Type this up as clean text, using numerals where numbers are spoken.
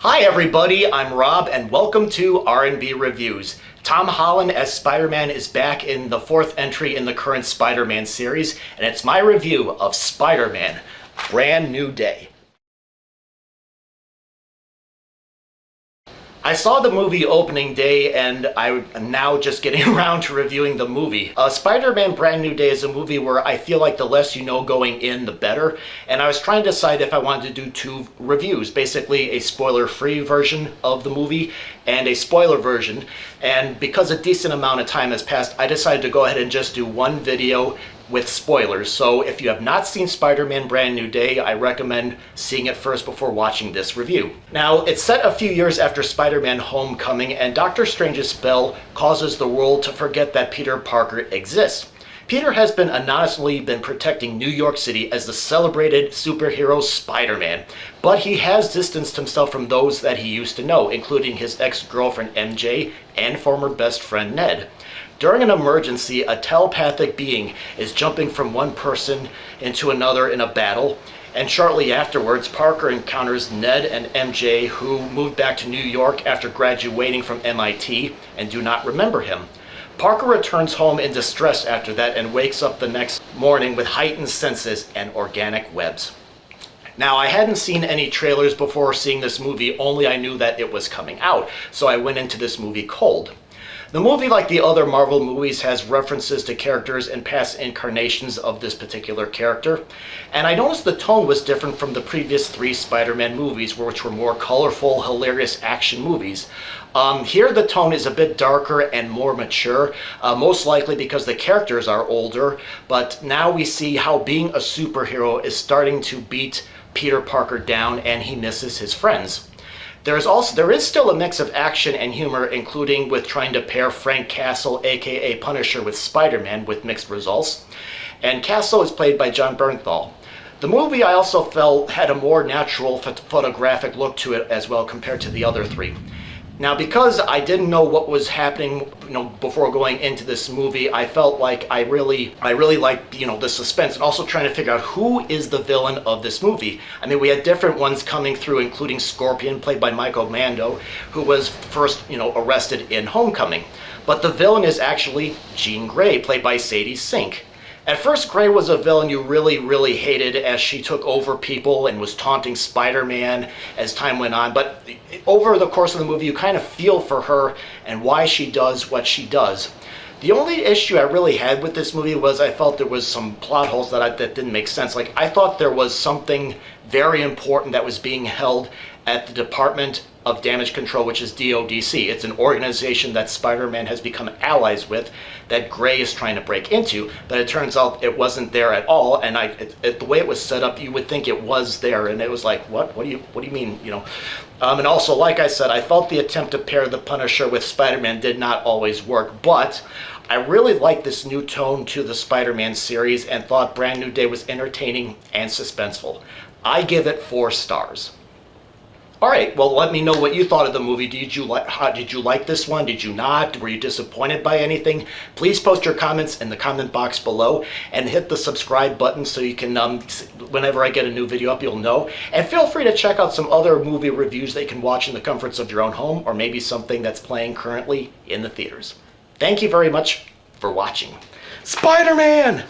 Hi everybody, I'm Rob and welcome to R&B Reviews. Tom Holland as Spider-Man is back in the fourth entry in the current Spider-Man series, and it's my review of Spider-Man: Brand New Day. I saw the movie opening day and I'm now just getting around to reviewing the movie. Spider-Man Brand New Day is a movie where I feel like the less you know going in, the better. And I was trying to decide if I wanted to do two reviews, basically a spoiler-free version of the movie and a spoiler version. And because a decent amount of time has passed, I decided to go ahead and just do one video with spoilers. So if you have not seen Spider-Man Brand New Day, I recommend seeing it first before watching this review. Now, it's set a few years after Spider-Man Homecoming, and Doctor Strange's spell causes the world to forget that Peter Parker exists. Peter has been anonymously protecting New York City as the celebrated superhero Spider-Man, but he has distanced himself from those that he used to know, including his ex-girlfriend MJ and former best friend Ned. During an emergency, a telepathic being is jumping from one person into another in a battle, and shortly afterwards, Parker encounters Ned and MJ, who moved back to New York after graduating from MIT and do not remember him. Parker returns home in distress after that and wakes up the next morning with heightened senses and organic webs. Now, I hadn't seen any trailers before seeing this movie, only I knew that it was coming out, so I went into this movie cold. The movie, like the other Marvel movies, has references to characters and past incarnations of this particular character, and I noticed the tone was different from the previous three Spider-Man movies, which were more colorful, hilarious action movies. Here the tone is a bit darker and more mature, most likely because the characters are older, but now we see how being a superhero is starting to beat Peter Parker down and he misses his friends. There is still a mix of action and humor, including with trying to pair Frank Castle, aka Punisher, with Spider-Man, with mixed results. And Castle is played by Jon Bernthal. The movie, I also felt, had a more natural photographic look to it as well compared to the other three. Now, because I didn't know what was happening, before going into this movie, I felt like I really liked, the suspense, and also trying to figure out who is the villain of this movie. I mean, we had different ones coming through, including Scorpion, played by Michael Mando, who was first, arrested in Homecoming. But the villain is actually Jean Grey, played by Sadie Sink. At first, Grey was a villain you really hated, as she took over people and was taunting Spider-Man as time went on, but over the course of the movie you kind of feel for her and why she does what she does. The only issue I really had with this movie was I felt there was some plot holes that didn't make sense. Like, I thought there was something very important that was being held at the Department of Damage Control, which is DODC. It's an organization that Spider-Man has become allies with, that Grey is trying to break into, but it turns out it wasn't there at all, and the way it was set up, you would think it was there, and it was like, what do you mean, And also, like I said, I felt the attempt to pair the Punisher with Spider-Man did not always work, but I really liked this new tone to the Spider-Man series and thought Brand New Day was entertaining and suspenseful. I give it 4 stars. Alright, well, let me know what you thought of the movie. Did you like this one? Did you not? Were you disappointed by anything? Please post your comments in the comment box below and hit the subscribe button so you can, whenever I get a new video up, you'll know. And feel free to check out some other movie reviews that you can watch in the comforts of your own home, or maybe something that's playing currently in the theaters. Thank you very much for watching. Spider-Man!